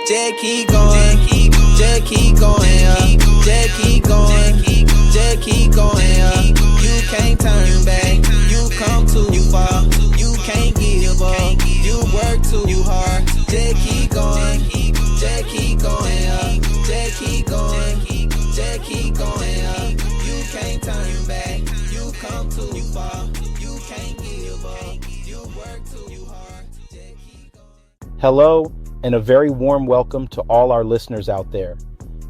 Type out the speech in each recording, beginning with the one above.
Just keep going, just keep going up, just keep going, just keep going up. You can't turn back, you come too far, you can't give up, you work too hard. Just keep going, just keep going up, just keep going, just keep going up. You can't turn back, you come too far, you can't give up, you work too hard. Just keep going. Hello, and a very warm welcome to all our listeners out there.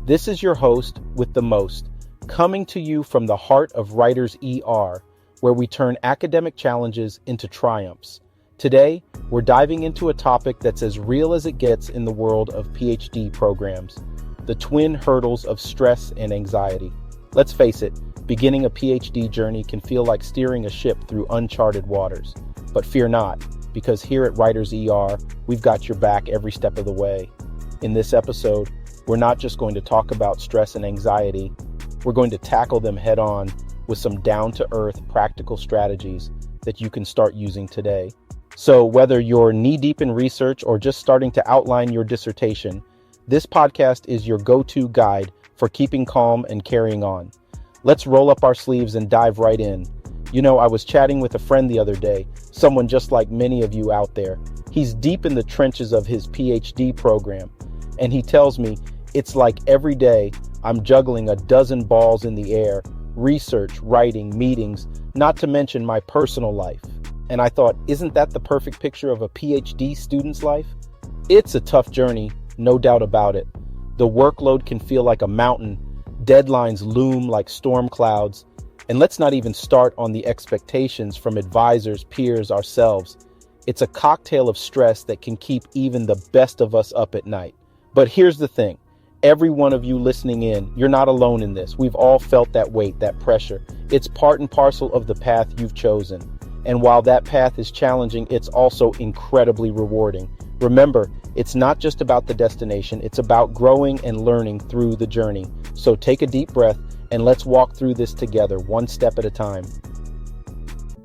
This is your host with the most, coming to you from the heart of WritersER, where we turn academic challenges into triumphs. Today, we're diving into a topic that's as real as it gets in the world of Ph.D. programs, the twin hurdles of stress and anxiety. Let's face it, beginning a Ph.D. journey can feel like steering a ship through uncharted waters. But fear not, because here at WritersER, we've got your back every step of the way. In this episode, we're not just going to talk about stress and anxiety, we're going to tackle them head on with some down-to-earth practical strategies that you can start using today. So whether you're knee-deep in research or just starting to outline your dissertation, this podcast is your go-to guide for keeping calm and carrying on. Let's roll up our sleeves and dive right in. You know, I was chatting with a friend the other day, someone just like many of you out there. He's deep in the trenches of his Ph.D. program, and he tells me it's like every day I'm juggling a dozen balls in the air, research, writing, meetings, not to mention my personal life. And I thought, isn't that the perfect picture of a Ph.D. student's life? It's a tough journey, no doubt about it. The workload can feel like a mountain, deadlines loom like storm clouds, and let's not even start on the expectations from advisors, peers, ourselves. It's a cocktail of stress that can keep even the best of us up at night. But here's the thing. Every one of you listening in, you're not alone in this. We've all felt that weight, that pressure. It's part and parcel of the path you've chosen. And while that path is challenging, it's also incredibly rewarding. Remember, it's not just about the destination. It's about growing and learning through the journey. So take a deep breath and let's walk through this together, one step at a time.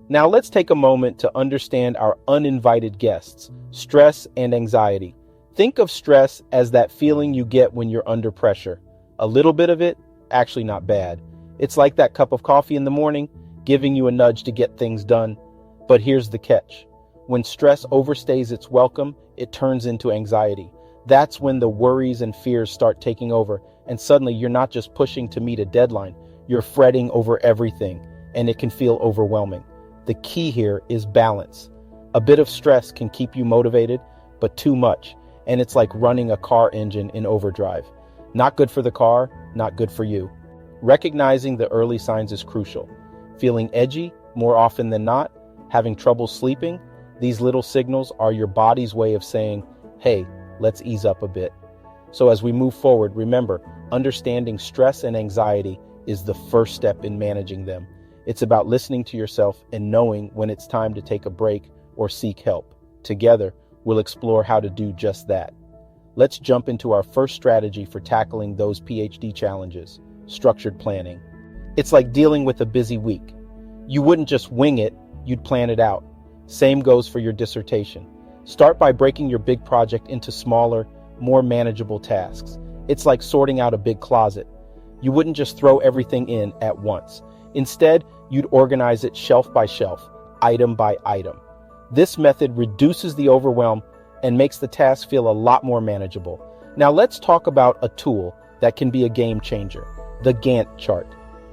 Now let's take a moment to understand our uninvited guests, stress and anxiety. Think of stress as that feeling you get when you're under pressure. A little bit of it, actually not bad. It's like that cup of coffee in the morning, giving you a nudge to get things done. But here's the catch. When stress overstays its welcome, it turns into anxiety. That's when the worries and fears start taking over, and suddenly you're not just pushing to meet a deadline, you're fretting over everything, and it can feel overwhelming. The key here is balance. A bit of stress can keep you motivated, but too much, and it's like running a car engine in overdrive. Not good for the car, not good for you. Recognizing the early signs is crucial. Feeling edgy more often than not, having trouble sleeping, these little signals are your body's way of saying, hey, let's ease up a bit. So as we move forward, remember, understanding stress and anxiety is the first step in managing them. It's about listening to yourself and knowing when it's time to take a break or seek help. Together, we'll explore how to do just that. Let's jump into our first strategy for tackling those Ph.D. challenges, structured planning. It's like dealing with a busy week. You wouldn't just wing it, you'd plan it out. Same goes for your dissertation. Start by breaking your big project into smaller, more manageable tasks. It's like sorting out a big closet. You wouldn't just throw everything in at once. Instead, you'd organize it shelf by shelf, item by item. This method reduces the overwhelm and makes the task feel a lot more manageable. Now let's talk about a tool that can be a game changer, the Gantt chart.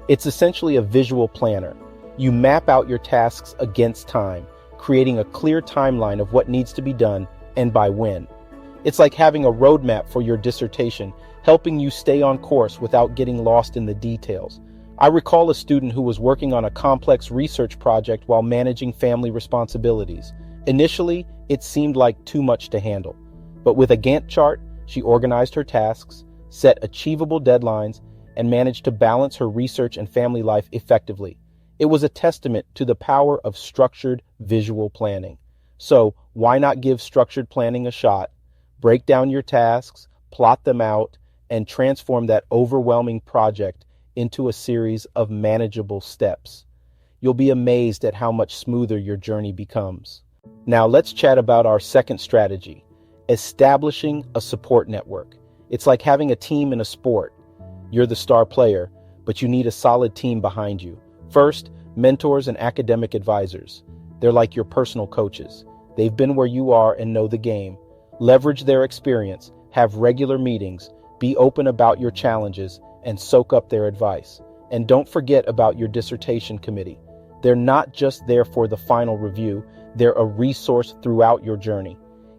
It's essentially a visual planner. You map out your tasks against time, creating a clear timeline of what needs to be done and by when. It's like having a roadmap for your dissertation, helping you stay on course without getting lost in the details. I recall a student who was working on a complex research project while managing family responsibilities. Initially, it seemed like too much to handle. But with a Gantt chart, she organized her tasks, set achievable deadlines, and managed to balance her research and family life effectively. It was a testament to the power of structured visual planning. So why not give structured planning a shot? Break down your tasks, plot them out, and transform that overwhelming project into a series of manageable steps. You'll be amazed at how much smoother your journey becomes. Now let's chat about our second strategy, Establishing a support network. It's like having a team in a sport. You're the star player, but you need a solid team behind you. First, mentors and academic advisors. They're like your personal coaches. They've been where you are and know the game. Leverage their experience, have regular meetings, be open about your challenges, and soak up their advice. And don't forget about your dissertation committee. They're not just there for the final review, they're a resource throughout your journey.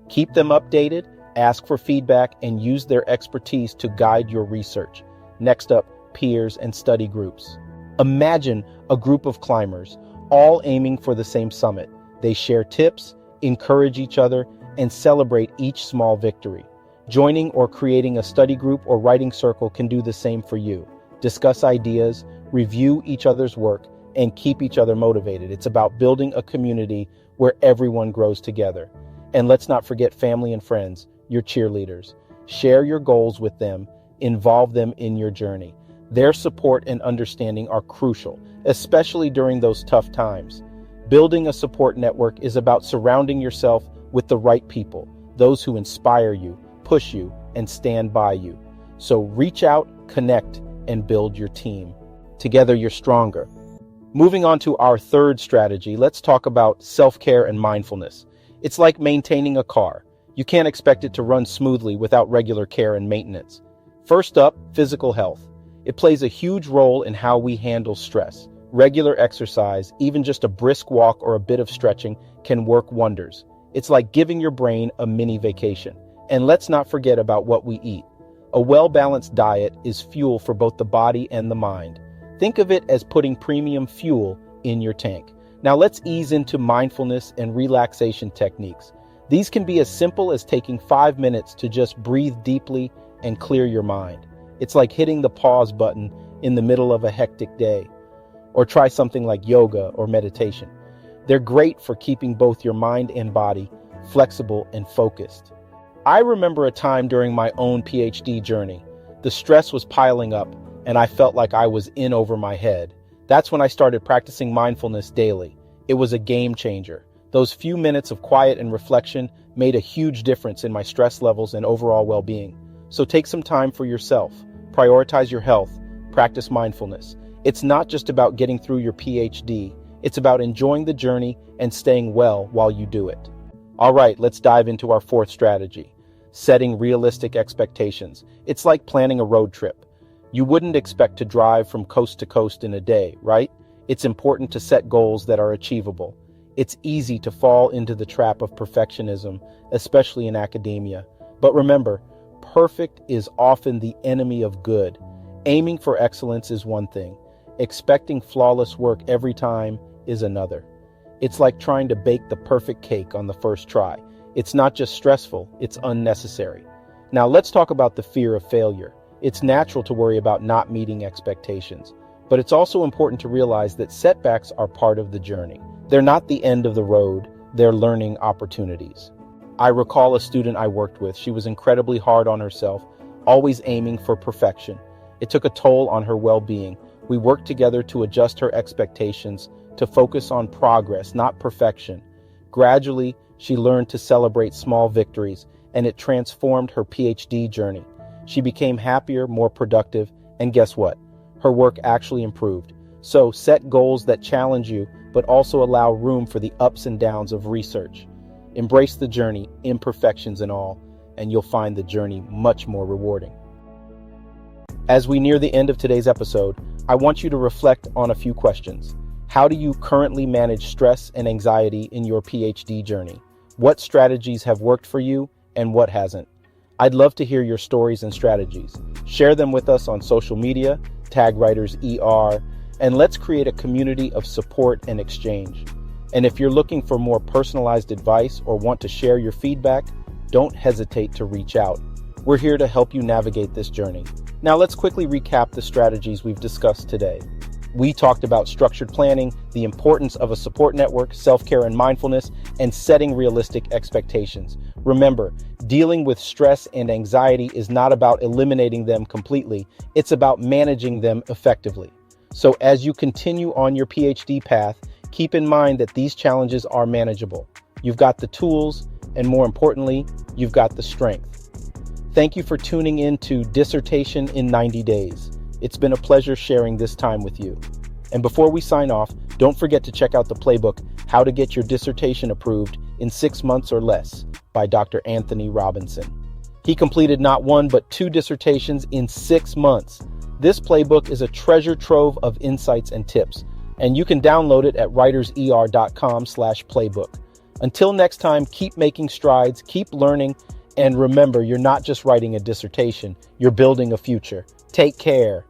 Keep them updated, ask for feedback, and use their expertise to guide your research. Next up, peers and study groups. Imagine a group of climbers, all aiming for the same summit. They share tips, encourage each other, and celebrate each small victory. Joining or creating a study group or writing circle can do the same for you. Discuss ideas, review each other's work, and keep each other motivated. It's about building a community where everyone grows together. And let's not forget family and friends, your cheerleaders. Share your goals with them, involve them in your journey. Their support and understanding are crucial, especially during those tough times. Building a support network is about surrounding yourself with the right people, those who inspire you, push you, and stand by you. So reach out, connect, and build your team. Together, you're stronger. Moving on to our third strategy, let's talk about self-care and mindfulness. It's like maintaining a car. You can't expect it to run smoothly without regular care and maintenance. First up, physical health. It plays a huge role in how we handle stress. Regular exercise, even just a brisk walk or a bit of stretching, can work wonders. It's like giving your brain a mini vacation. And let's not forget about what we eat. A well-balanced diet is fuel for both the body and the mind. Think of it as putting premium fuel in your tank. Now let's ease into mindfulness and relaxation techniques. These can be as simple as taking 5 minutes to just breathe deeply and clear your mind. It's like hitting the pause button in the middle of a hectic day. Or try something like yoga or meditation. They're great for keeping both your mind and body flexible and focused. I remember a time during my own Ph.D. journey. The stress was piling up, and I felt like I was in over my head. That's when I started practicing mindfulness daily. It was a game changer. Those few minutes of quiet and reflection made a huge difference in my stress levels and overall well-being. So take some time for yourself. Prioritize your health. Practice mindfulness. It's not just about getting through your Ph.D. It's about enjoying the journey and staying well while you do it. All right, let's dive into our fourth strategy. Setting realistic expectations. It's like planning a road trip. You wouldn't expect to drive from coast to coast in a day, right? It's important to set goals that are achievable. It's easy to fall into the trap of perfectionism, especially in academia. But remember, perfect is often the enemy of good. Aiming for excellence is one thing. Expecting flawless work every time is another. It's like trying to bake the perfect cake on the first try. It's not just stressful, it's unnecessary. Now let's talk about the fear of failure. It's natural to worry about not meeting expectations, but it's also important to realize that setbacks are part of the journey. They're not the end of the road, they're learning opportunities. I recall a student I worked with. She was incredibly hard on herself, always aiming for perfection. It took a toll on her well-being. We worked together to adjust her expectations, to focus on progress, not perfection. Gradually, she learned to celebrate small victories, and it transformed her Ph.D. journey. She became happier, more productive, and guess what? Her work actually improved. So set goals that challenge you, but also allow room for the ups and downs of research. Embrace the journey, imperfections and all, and you'll find the journey much more rewarding. As we near the end of today's episode, I want you to reflect on a few questions. How do you currently manage stress and anxiety in your Ph.D. journey? What strategies have worked for you and what hasn't? I'd love to hear your stories and strategies. Share them with us on social media, tag WritersER, and let's create a community of support and exchange. And if you're looking for more personalized advice or want to share your feedback, don't hesitate to reach out. We're here to help you navigate this journey. Now let's quickly recap the strategies we've discussed today. We talked about structured planning, the importance of a support network, self-care and mindfulness, and setting realistic expectations. Remember, dealing with stress and anxiety is not about eliminating them completely. It's about managing them effectively. So as you continue on your Ph.D. path, keep in mind that these challenges are manageable. You've got the tools and more importantly, you've got the strength. Thank you for tuning in to Dissertation in 90 Days. It's been a pleasure sharing this time with you. And before we sign off, don't forget to check out the playbook, How to Get Your Dissertation Approved in 6 Months or Less by Dr. Anthony Robinson. He completed not 1, but 2 dissertations in 6 months. This playbook is a treasure trove of insights and tips, and you can download it at writerser.com/playbook. Until next time, keep making strides, keep learning, and remember, you're not just writing a dissertation, you're building a future. Take care.